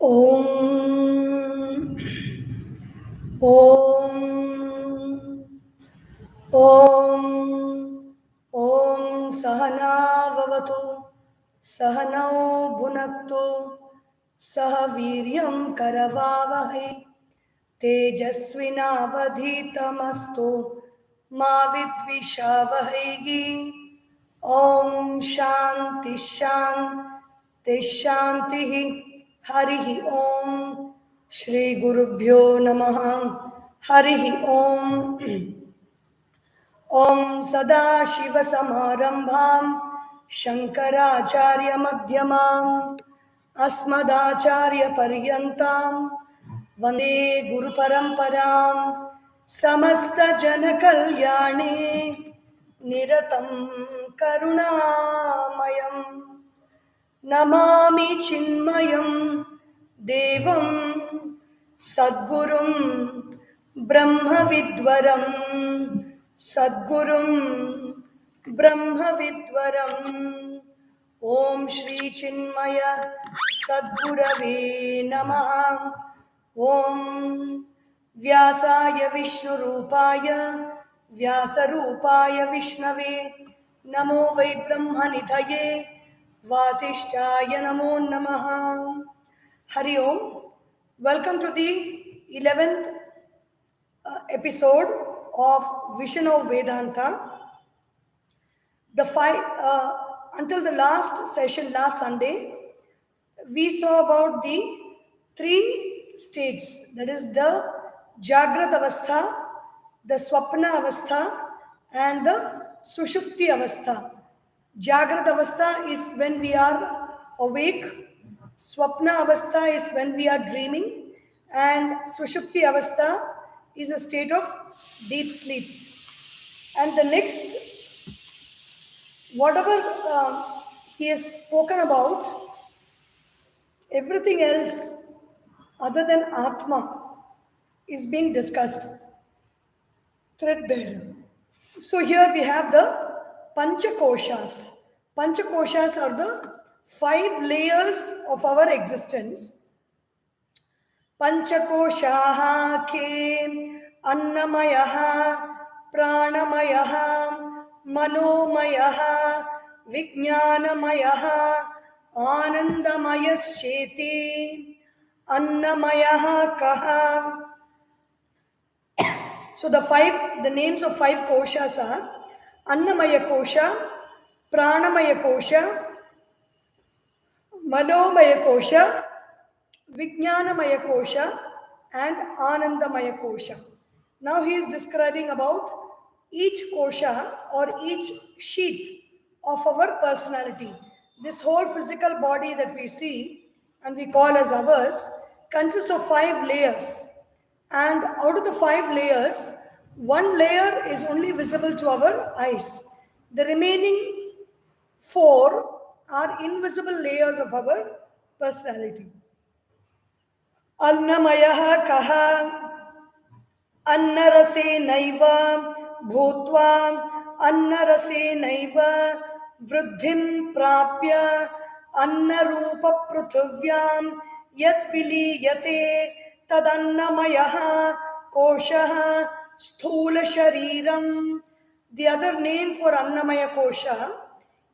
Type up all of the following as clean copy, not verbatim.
Om Om Om Om Sahana Vavatu Sahanau Bhunaktu Sahaviryam Karavavahai Tejasvinavadhitamastu Ma Vidvishavahai. Om Shanti Shanti Shanti Harihi Om Shri Gurubhyo Namaha Harihi Om. Om Sadashiva Samarambham Sankaracharya Madhyamam Asmadacharya Paryantam Vande Guru Paramparam Samasta Jana Kalyane Niratam Karunamayam Namami Chinmayam Devam Sadgurum Brahma Vidwaram Sadgurum Brahma Vidwaram. Om Shri Chinmaya Sadgurave Namaha. Om Vyasaya Vishnu Rupaya Vyasa Rupaya Vishnave Namo Vai Brahma Nidhaye Vasishtaya Namo Namaha. Hari Om. Welcome to the 11th episode of Vision of Vedanta. Until the last session, last Sunday, we saw about the three states, that is the Jagrat Avastha, the Swapna Avastha, and the Sushupti Avastha. Jagrat Avastha is when we are awake, Swapna Avastha is when we are dreaming, and Sushupti Avastha is a state of deep sleep. And the next, whatever he has spoken about, everything else other than Atma is being discussed threadbare. So here we have the Panchakoshas. Panchakoshas are the 5 layers of our existence. Panchakoshaha ke Annamayaha Pranamayaha Manomayaha Vijnanamayaha Anandamayascheti Annamayaha Kaha. So the names of 5 koshas are Annamaya Kosha, Pranamaya Kosha, Manomaya Kosha, Vijnanamaya Kosha, and Anandamaya Kosha. Now he is describing about each kosha or each sheath of our personality. This whole physical body that we see and we call as ours consists of 5 layers. And out of the 5 layers, 1 layer is only visible to our eyes. The remaining 4 are invisible layers of our personality. Annamayaha kaha Annarase naiva bhutva Annarase naiva vruddhim prapya Annarupa pruthuvyam yat viliyate tadannamayaha koshaha sthula shariram. The other name for Annamaya Kosha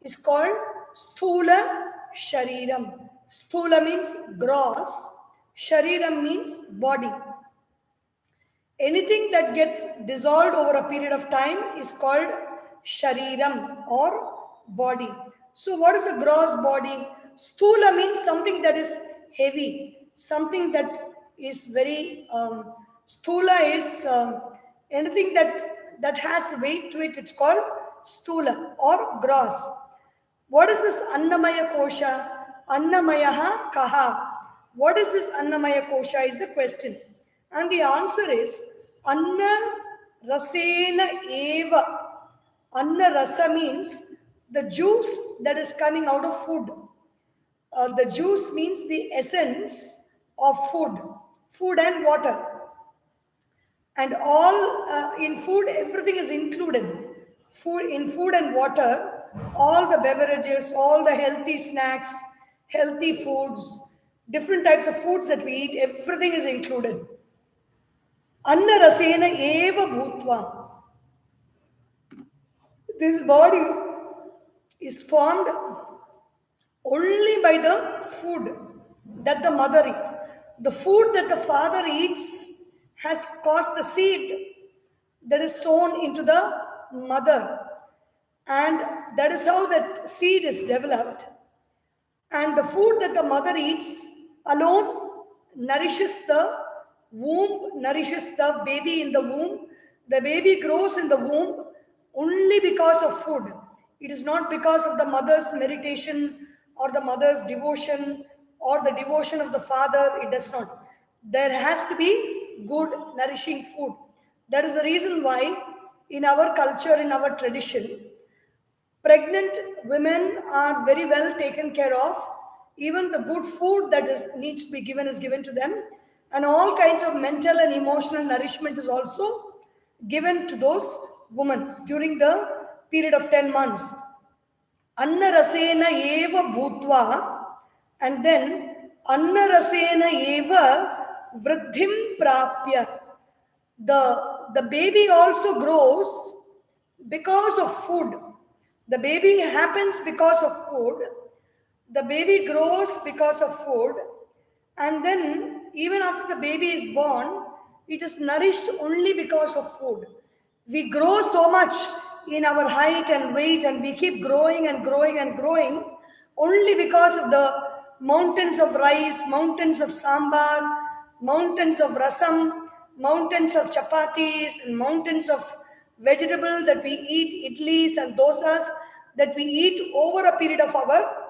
is called Sthula Shariram. Sthula means gross, Shariram means body. Anything that gets dissolved over a period of time is called Shariram or body. So what is a gross body? Sthula means something that is heavy, something that is very, Sthula is anything that has weight to it, it's called Sthula or gross. What is this Annamaya Kosha? Annamayaha Kaha. What is this Annamaya Kosha is the question. And the answer is Anna Rasena Eva. Anna Rasa means the juice that is coming out of food. The juice means the essence of food and water. And all in food, everything is included. In food and water, all the beverages, all the healthy snacks, healthy foods, different types of foods that we eat, everything is included. Anna rasena eva bhutva. This body is formed only by the food that the mother eats. The food that the father eats has caused the seed that is sown into the mother, and that is how that seed is developed. And the food that the mother eats alone nourishes the womb, nourishes the baby in the womb. The baby grows in the womb only because of food. It is not because of the mother's meditation or the mother's devotion or the devotion of the father. It does not. There has to be good, nourishing food. That is the reason why in our culture, in our tradition, pregnant women are very well taken care of. Even the good food that needs to be given is given to them. And all kinds of mental and emotional nourishment is also given to those women during the period of 10 months. Anna rasena eva bhutva, and then Anna rasena eva vruddhim prapya. The baby also grows because of food. The baby happens because of food. The baby grows because of food. And then, even after the baby is born, it is nourished only because of food. We grow so much in our height and weight, and we keep growing and growing and growing only because of the mountains of rice, mountains of sambar, mountains of rasam, mountains of chapatis, and mountains of vegetable that we eat, idlis and dosas that we eat over a period of our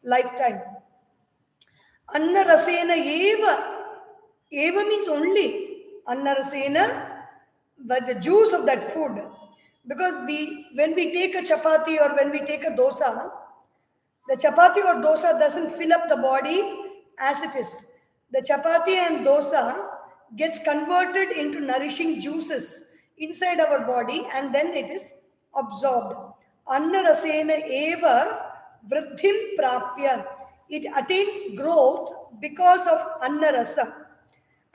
lifetime. Anna rasena eva. Eva means only. Anna rasena, by the juice of that food. Because when we take a chapati or when we take a dosa, the chapati or dosa doesn't fill up the body as it is. The chapati and dosa gets converted into nourishing juices inside our body, and then it is absorbed. Anna rasena eva vruddhim prapya. It attains growth because of anna rasa.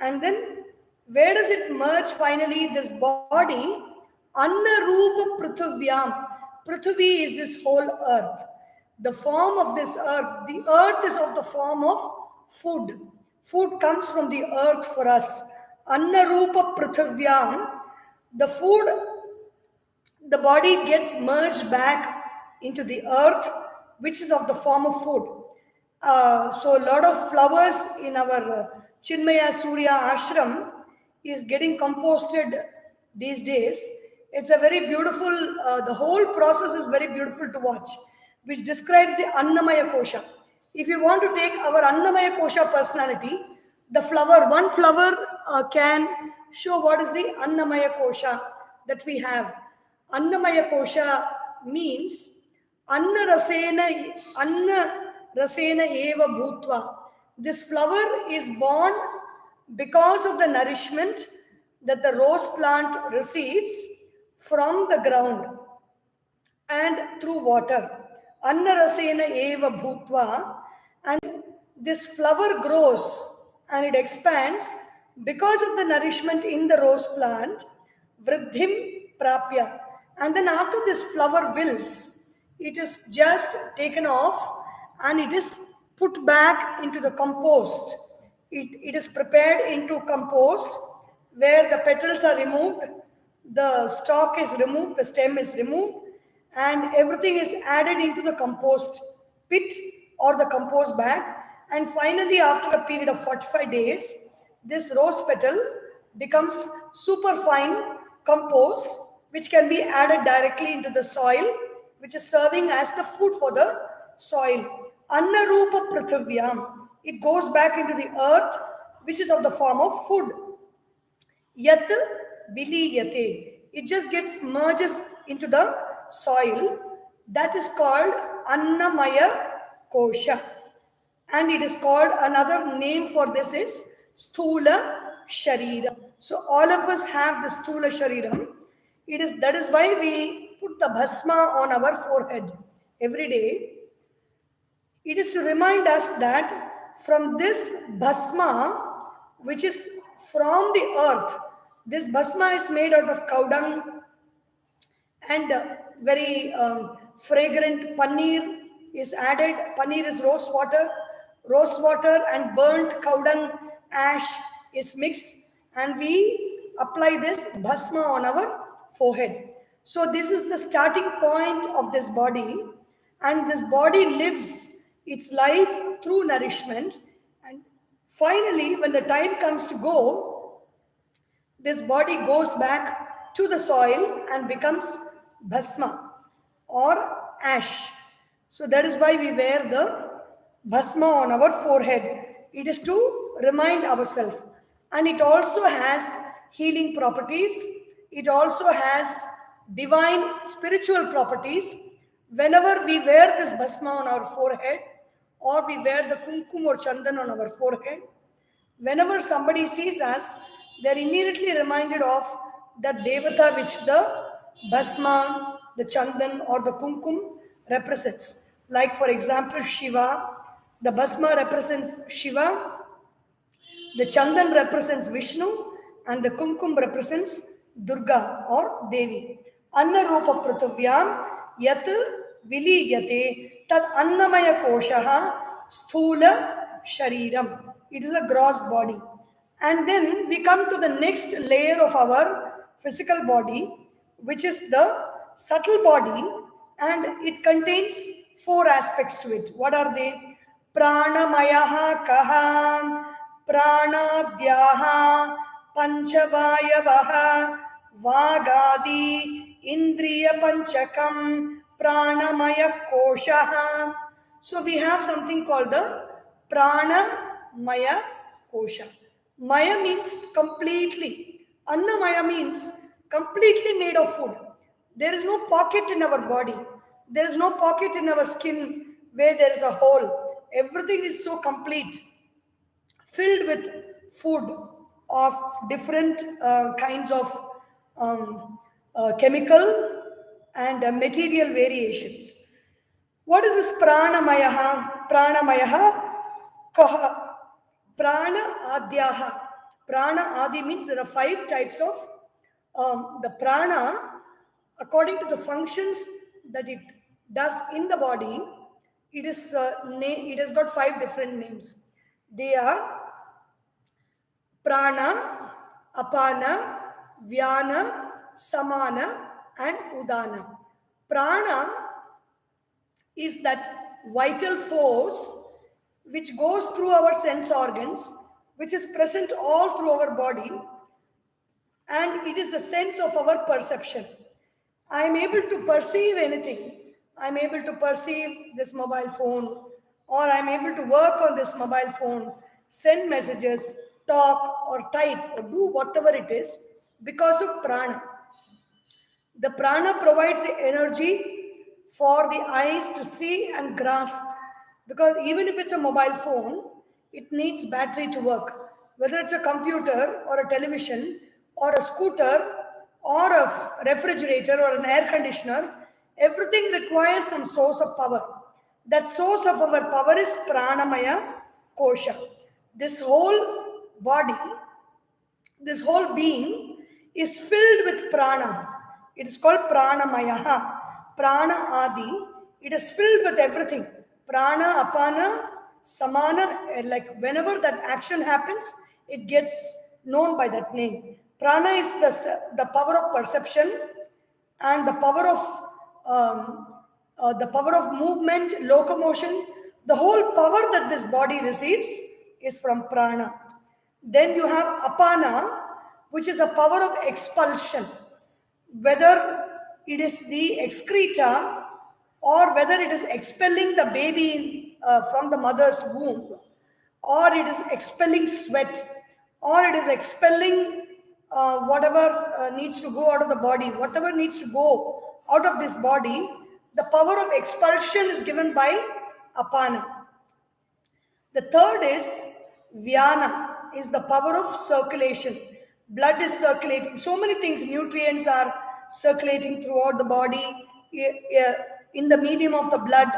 And then where does it merge finally? This body, anna rupa prithvyam. Prithvi is this whole earth. The form of this earth, the earth is of the form of food. Food comes from the earth for us. Anna rupa prithvyam. The food, the body gets merged back into the earth, which is of the form of food. So a lot of flowers in our Chinmaya Surya ashram is getting composted these days. It's a very beautiful, the whole process is very beautiful to watch, which describes the Annamaya Kosha. If you want to take our Annamaya Kosha personality, the flower, one flower can show what is the Annamaya Kosha that we have. Annamaya Kosha means Anna rasena eva bhutva. This flower is born because of the nourishment that the rose plant receives from the ground and through water. Anna rasena eva bhutva. And this flower grows and it expands because of the nourishment in the rose plant. Vruddhim prapya. And then after this flower wilts, it is just taken off and it is put back into the compost. It is prepared into compost where the petals are removed, the stalk is removed, the stem is removed, and everything is added into the compost pit or the compost bag. And finally, after a period of 45 days, this rose petal becomes super fine compost, which can be added directly into the soil, which is serving as the food for the soil. Anna rupa prithvyam. It goes back into the earth, which is of the form of food. Yat viliyate. It just gets merges into the soil. That is called Annamaya Kosha. And it is called, another name for this is Sthula Sharira. So all of us have the Sthula Shariram. That is why we put the bhasma on our forehead every day. It is to remind us that From this bhasma, which is from the earth, this bhasma is made out of cow dung and very fragrant paneer is added. Paneer is rose water. Rose water and burnt cow dung ash is mixed, and we apply this bhasma on our forehead. So this is the starting point of this body, and this body lives its life through nourishment. And finally, when the time comes to go, this body goes back to the soil and becomes bhasma or ash. So that is why we wear the bhasma on our forehead. It is to remind ourselves. And it also has healing properties. It also has divine spiritual properties. Whenever we wear this bhasma on our forehead, or we wear the kumkum or chandan on our forehead, whenever somebody sees us, they're immediately reminded of that devata which the bhasma, the chandan or the kumkum represents. Like for example, Shiva, the bhasma represents Shiva, the chandan represents Vishnu, and the kumkum represents Durga or Devi. Anna Rupa Pratavyam Yat Viliyate Tad Annamaya Koshaha Sthula Shariram. It is a gross body. And then we come to the next layer of our physical body, which is the subtle body, and it contains 4 aspects to it. What are they? Pranamayaha kaha, pranadhyaha, panchavayavaha, vagadi, indriya panchakam, pranamaya koshaha. So we have something called the pranamaya kosha. Maya means completely. Annamaya means completely made of food. There is no pocket in our body. There is no pocket in our skin where there is a hole. Everything is so complete, filled with food of different kinds of chemical and material variations. What is this pranamayaha? Pranamayaha kaha. Prana adhyaha. Prana adi means there are 5 types of the prana. According to the functions that it does in the body, it has got 5 different names. They are prana, apana, vyana, samana, and udana. Prana is that vital force which goes through our sense organs, which is present all through our body, and it is the sense of our perception. I am able to perceive anything. I am able to perceive this mobile phone, or I am able to work on this mobile phone, send messages, talk or type or do whatever it is because of prana. The prana provides the energy for the eyes to see and grasp, because even if it's a mobile phone, it needs battery to work. Whether it's a computer or a television or a scooter or a refrigerator or an air conditioner, everything requires some source of power. That source of our power is pranamaya kosha. This whole body, this whole being is filled with prana. It is called pranamaya. Prana adi. It is filled with everything. Prana, apana, samana, like whenever that action happens, it gets known by that name. Prana is the power of perception and the power of movement, locomotion. The whole power that this body receives is from prana. Then you have apana, which is a power of expulsion. Whether it is the excreta or whether it is expelling the baby from the mother's womb, or it is expelling sweat, or it is expelling whatever needs to go out of the body, whatever needs to go out of this body, the power of expulsion is given by apana. The third is vyana, is the power of circulation. Blood is circulating. So many things, nutrients are circulating throughout the body in the medium of the blood.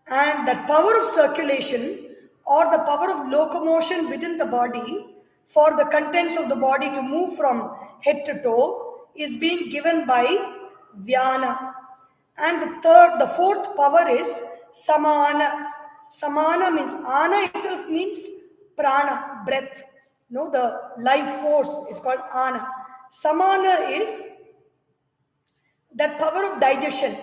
And that power of circulation or the power of locomotion within the body for the contents of the body to move from head to toe is being given by Vyana. And the fourth power is Samana. Samana means, Ana itself means prana, breath. No, the life force is called Ana. Samana is that power of digestion.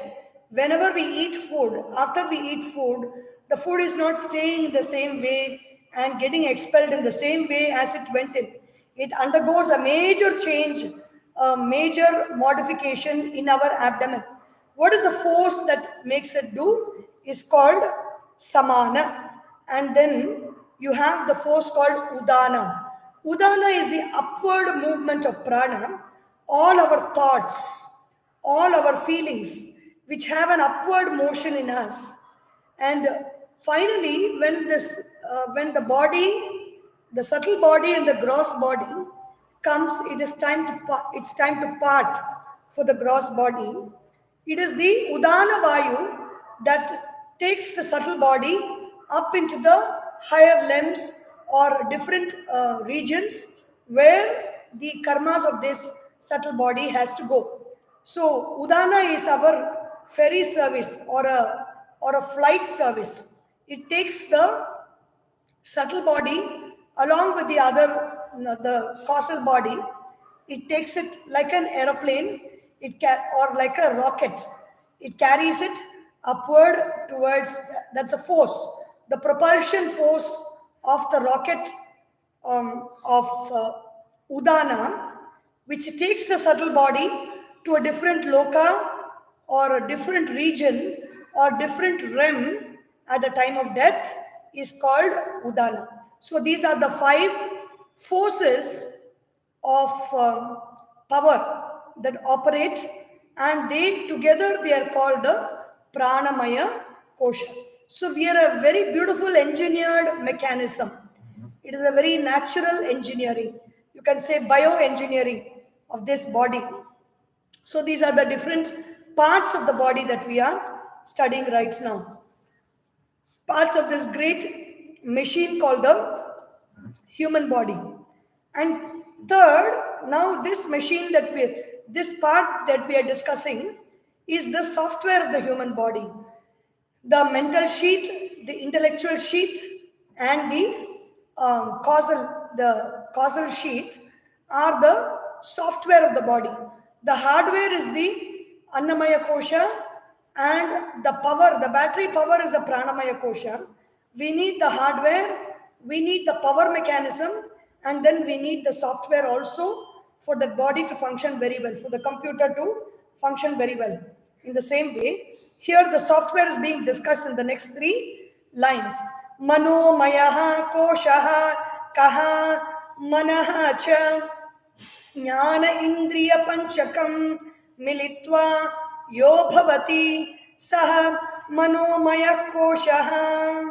Whenever we eat food, after we eat food, the food is not staying in the same way and getting expelled in the same way as it went in. It undergoes a major change, a major modification in our abdomen. What is the force that makes it do? Is called samana. And then you have the force called udana. Udana is the upward movement of prana. All our thoughts, all our feelings, which have an upward motion in us. And finally, when the body, the subtle body and the gross body comes, it's time to part for the gross body. It is the Udana Vayu that takes the subtle body up into the higher limbs or different regions where the karmas of this subtle body has to go. So Udana is our ferry service or a flight service. It takes the subtle body along with the causal body. It takes it like an aeroplane, or like a rocket. It carries it upward towards, that's a force, the propulsion force of the rocket of Udana, which takes the subtle body to a different loka or a different region or different realm at the time of death, is called Udana. So these are the 5 forces of power that operate, and they are called the Pranamaya Kosha. So we are a very beautiful engineered mechanism. It is a very natural engineering. You can say bioengineering of this body. So these are the different parts of the body that we are studying right now. Parts of this great machine called the human body. And third, now this part that we are discussing is the software of the human body. The mental sheath, the intellectual sheath, and the causal sheath are the software of the body. The hardware is the Annamaya Kosha, and the battery power is a Pranamaya Kosha. We need the hardware, we need the power mechanism, and then we need the software also for the body to function very well, for the computer to function very well. In the same way, here the software is being discussed in the next 3 lines. Mano mayaha koshaha kaha manaha cha jnana indriya panchakam militva yo bhavati saha manomaya koshaha.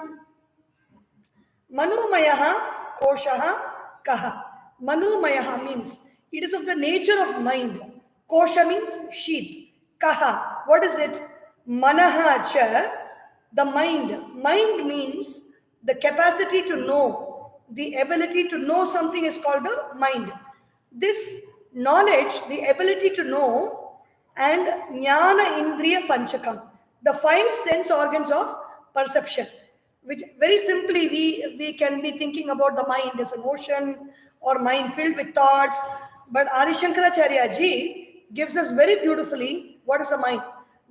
Manomayaha koshaha kaha. Manomayaha means it is of the nature of mind. Kosha means sheath. Kaha, what is it? Manaha cha, the mind. Mind means the capacity to know. The ability to know something is called the mind. This knowledge, the ability to know, and jnana indriya panchakam, the 5 sense organs of perception, which very simply we can be thinking about the mind as an ocean or mind filled with thoughts. But Adi Sankaracharya ji gives us very beautifully what is the mind.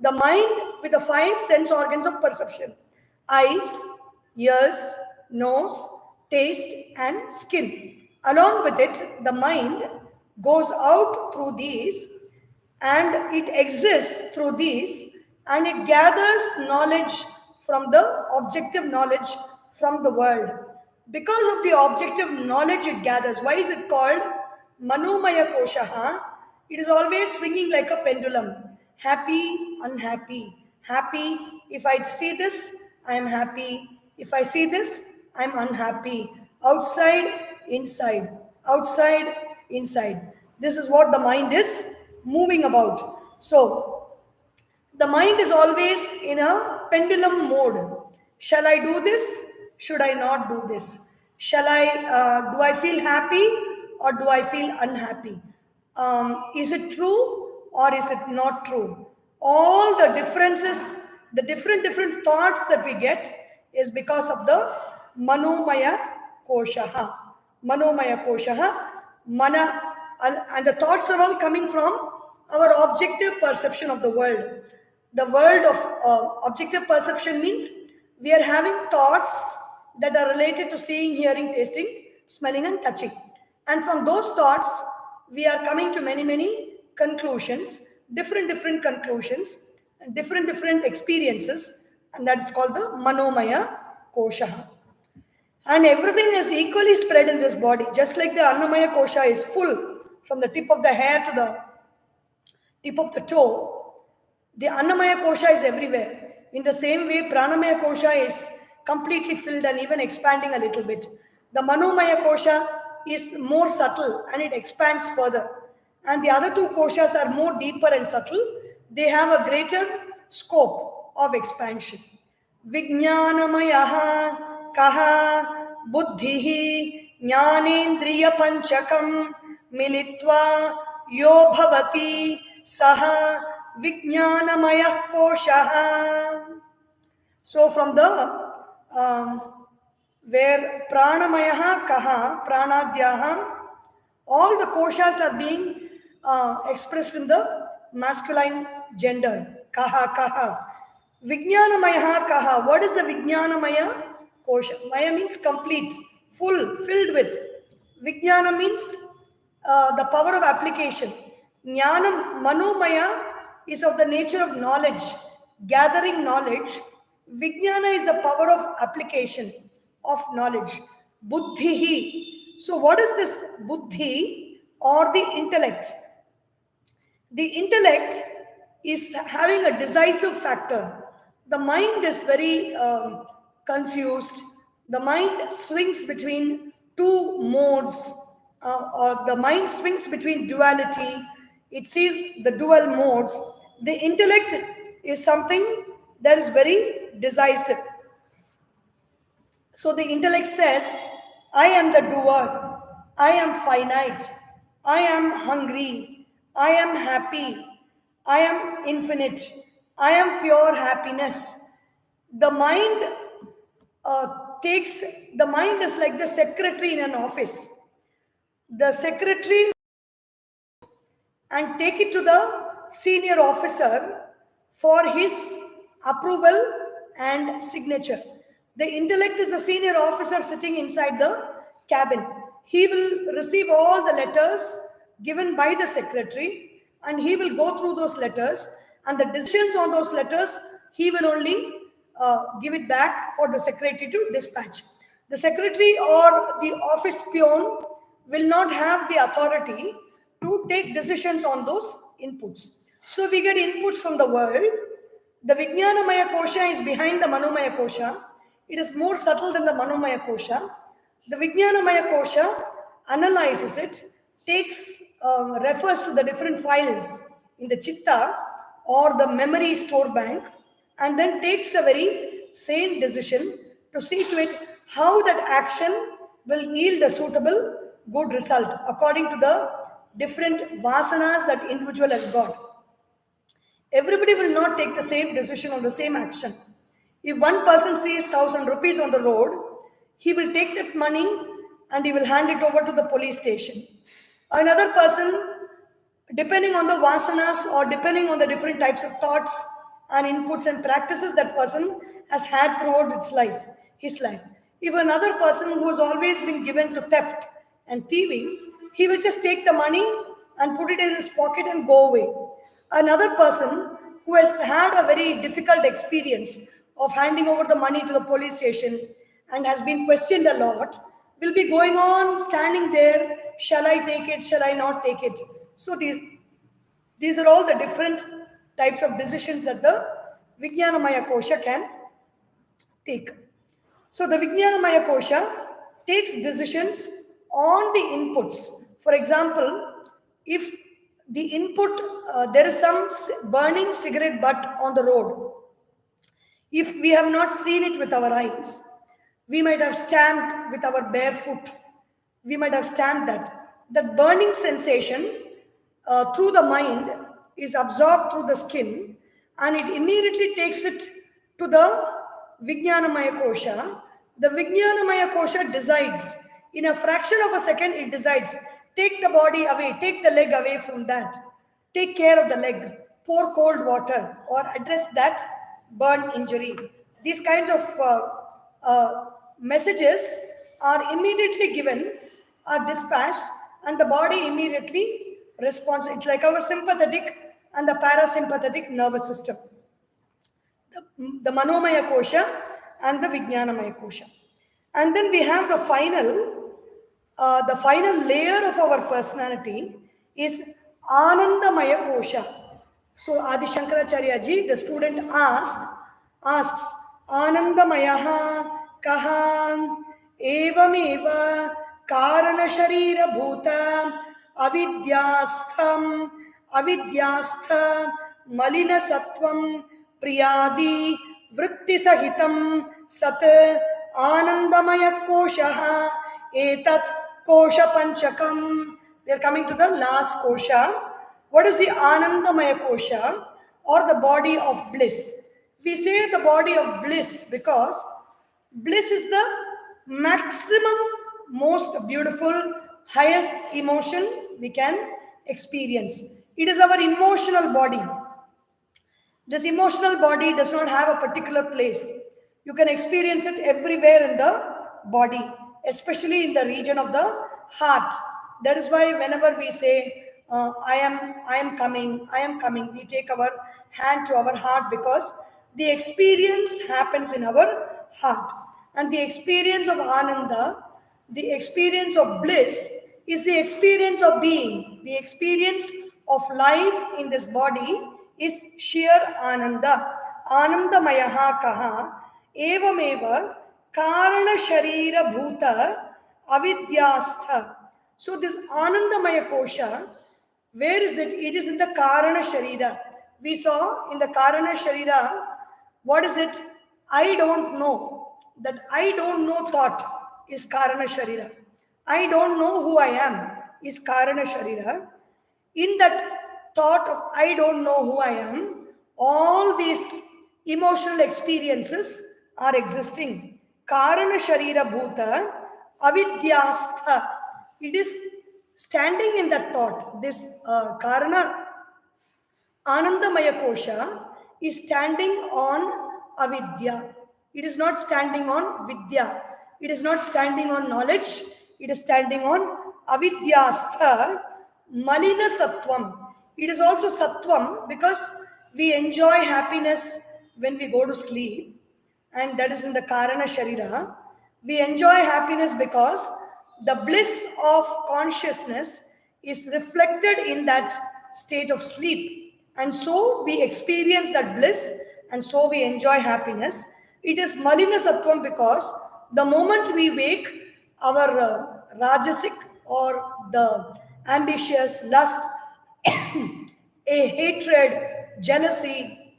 The mind with the 5 sense organs of perception: eyes, ears, nose, taste, and skin. Along with it, the mind goes out through these, and it exists through these, and it gathers knowledge from the objective knowledge from the world. Because of the objective knowledge it gathers, why is it called Manomaya Koshaha? It is always swinging like a pendulum. Happy, unhappy. Happy, if I see this, I am happy. If I see this, I am unhappy. Outside, inside. Outside, inside. This is what the mind is moving about. So, the mind is always in a pendulum mode. Shall I do this? Should I not do this? Do I feel happy or do I feel unhappy? Is it true or is it not true? All the differences, the different thoughts that we get is because of the Manomaya Koshaha. Manomaya Koshaha, Mana, and the thoughts are all coming from our objective perception of the world. The world of objective perception means we are having thoughts that are related to seeing, hearing, tasting, smelling, and touching. And from those thoughts, we are coming to many conclusions, different conclusions, and different experiences, and that's called the Manomaya Kosha. And everything is equally spread in this body, just like the Annamaya Kosha is full from the tip of the hair to the tip of the toe. The Annamaya Kosha is everywhere. In the same way, Pranamaya Kosha is completely filled and even expanding a little bit. The Manomaya Kosha is more subtle and it expands further. And the other two koshas are more deeper and subtle. They have a greater scope of expansion. Vijnanamayaha kaha buddhihi jnanendriya panchakam militva yo bhavati saha vijnanamaya koshaha. So from the where pranamayaha kaha pranadhyaha, all the koshas are being expressed in the masculine gender. Kaha kaha. Vijnanamaya kaha. What is a Vijnanamaya kosha? Maya means complete, full, filled with. Vijnana means the power of application. Jnanam, Manomaya is of the nature of knowledge, gathering knowledge. Vijnana is the power of application of knowledge. Buddhihi. So what is this buddhi or the intellect? The intellect is having a decisive factor. The mind is very confused. The mind swings between two modes, or the mind swings between duality. It sees the dual modes. The intellect is something that is very decisive. So the intellect says, I am the doer, I am finite, I am hungry, I am happy, I am infinite, I am pure happiness. The mind the mind is like the secretary in an office. The secretary and take it to the senior officer for his approval and signature. The intellect is a senior officer sitting inside the cabin. He will receive all the letters given by the secretary and he will go through those letters, and the decisions on those letters he will only give it back for the secretary to dispatch. The secretary or the office peon will not have the authority to take decisions on those inputs. So we get inputs from the world. The Vijnanamaya Kosha is behind the Manomaya Kosha. It is more subtle than the Manomaya Kosha. The Vijnanamaya Kosha analyzes it, refers to the different files in the chitta or the memory store bank, and then takes a very sane decision to see to it how that action will yield a suitable good result according to the different vasanas that individual has got. Everybody will not take the same decision on the same action. If one person sees 1,000 rupees on the road, he will take that money and he will hand it over to the police station. Another person, depending on the vasanas or depending on the different types of thoughts and inputs and practices that person has had throughout his life. If another person who has always been given to theft and thieving, he will just take the money and put it in his pocket and go away. Another person who has had a very difficult experience of handing over the money to the police station and has been questioned a lot will be going on standing there, shall I take it, shall I not take it? So these are all the different types of decisions that the Vijnanamaya Kosha can take. So the Vijnanamaya Kosha takes decisions on the inputs. For example, if the input, there is some burning cigarette butt on the road. If we have not seen it with our eyes, We might have stamped with our bare foot. We might have stamped that. That burning sensation through the mind is absorbed through the skin, and it immediately takes it to the Vijnanamaya Kosha. The Vijnanamaya Kosha decides. In a fraction of a second, it decides. Take the body away, take the leg away from that. Take care of the leg, pour cold water, or address that burn injury. These kinds of messages are immediately given, are dispatched, and the body immediately responds. It's like our sympathetic and the parasympathetic nervous system, the Manomaya Kosha and the Vijnanamaya Kosha. And then we have the final layer of our personality is Anandamaya Kosha. So Adi Shankaracharya ji, the student asks Anandamayaha Kaham Evameva Karana Sharira Bhuta Avidyastha Malina Sattvam Priyadi Vritti Sahitam Sat Anandamaya Koshaha Etat Kosha Panchakam. We are coming to the last kosha. What is the Anandamaya Kosha, or the body of bliss? We say the body of bliss because bliss is the maximum, most beautiful, highest emotion we can experience. It is our emotional body. This emotional body does not have a particular place. You can experience it everywhere in the body, especially in the region of the heart. That is why whenever we say, I am coming, we take our hand to our heart because the experience happens in our heart. And the experience of Ananda, the experience of bliss, is the experience of being. The experience of life in this body is sheer Ananda. Anandamayaha kaha evameva karana sharira bhuta avidyastha. So this Anandamaya Kosha, where is it? It is in the Karana Sharira. We saw in the Karana Sharira, what is it? I don't know. That I don't know thought is Karana Sharira. I don't know who I am is Karana Sharira. In that thought of I don't know who I am, all these emotional experiences are existing. Karana Sharira Bhuta Avidyastha. It is standing in that thought. This Karana Anandamaya Kosha is standing on avidya. It is not standing on vidya. It is not standing on knowledge. It is standing on avidyastha malina sattvam. It is also sattvam because we enjoy happiness when we go to sleep, and that is in the Karana Sharira. We enjoy happiness because the bliss of consciousness is reflected in that state of sleep. And so we experience that bliss, and so we enjoy happiness. It is Malina Sattvam because the moment we wake, our Rajasic or the ambitious lust, a hatred, jealousy,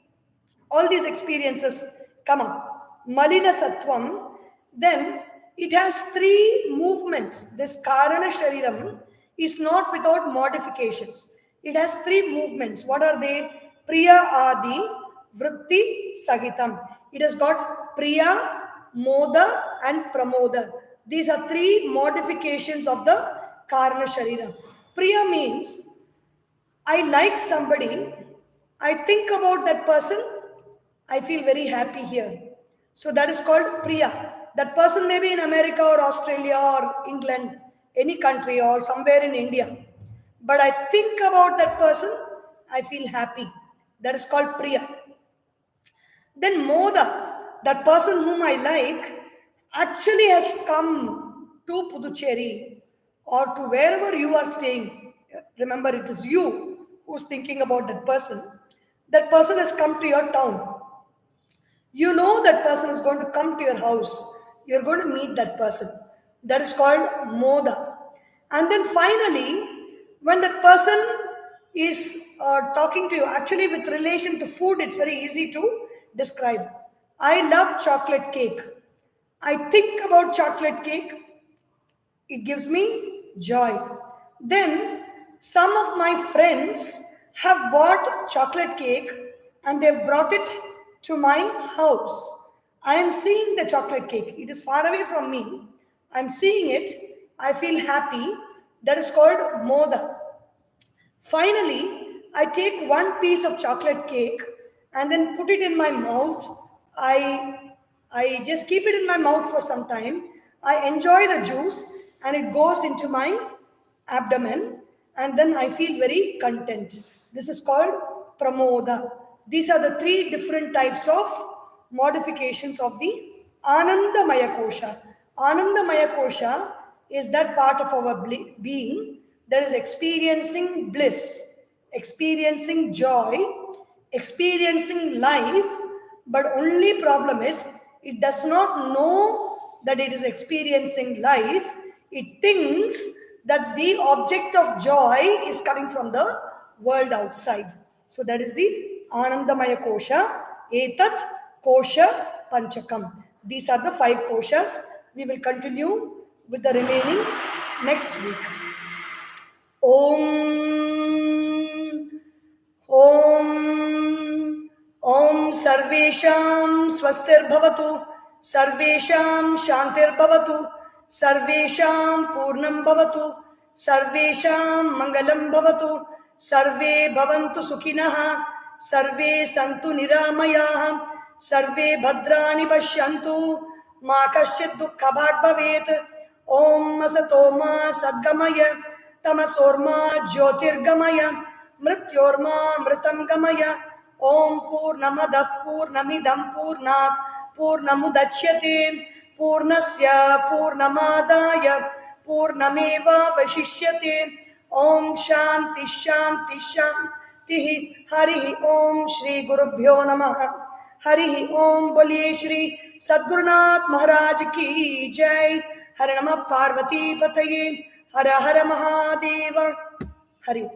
all these experiences come up. Malina Sattvam, then it has three movements. This Karana Shariram is not without modifications. It has three movements. What are they? Priya Adi, Vritti Sahitam. It has got Priya, Moda, and Pramoda. These are three modifications of the Karana Shariram. Priya means I like somebody, I think about that person, I feel very happy here. So that is called Priya. That person may be in America or Australia or England, any country or somewhere in India. But I think about that person, I feel happy. That is called Priya. Then Moda, that person whom I like, actually has come to Puducherry or to wherever you are staying. Remember, it is you who's thinking about that person. That person has come to your town. You know that person is going to come to your house. You're going to meet that person. That is called Moda. And then finally, when that person is talking to you, actually with relation to food, it's very easy to describe. I love chocolate cake. I think about chocolate cake, it gives me joy. Then some of my friends have bought chocolate cake and they've brought it to my house. I am seeing the chocolate cake. It is far away from me. I'm seeing it. I feel happy. That is called moda. Finally, I take one piece of chocolate cake and then put it in my mouth. I just keep it in my mouth for some time. I enjoy the juice and it goes into my abdomen and then I feel very content. This is called pramoda. These are the three different types of modifications of the Anandamaya Kosha. Anandamaya Kosha is that part of our being that is experiencing bliss, experiencing joy, experiencing life, but only problem is it does not know that it is experiencing life. It thinks that the object of joy is coming from the world outside. So that is the Anandamaya Kosha, Etat Kosha Panchakam. These are the 5 koshas. We will continue with the remaining next week. Om Om Om Sarvesham Swastir Bhavatu Sarvesham Shantir Bhavatu Sarvesham Purnam Bhavatu Sarvesham Mangalam Bhavatu Sarve Bhavantu Sukhinaha Sarve Santu Niramayah Sarve Bhadrani Pashyantu Ma Kasyit Dukkha Bhag Bhavet Om Asatoma Sadgamaya Tamasorma Jyotirgamaya Mrityorma Mritam Gamaya Om Purnamadav Purnamidam Purnat Purnamudachyate Purnasya Purnamadaya Purnameva Vashishyate Om Shanti Shanti Shanti Hari Om Shri Gurubhyo Namaha Hari Om Boliye Shri Sadgurunath Maharaj Ki Jai Har Namah Parvati Pataye Hara Hara Mahadeva Hari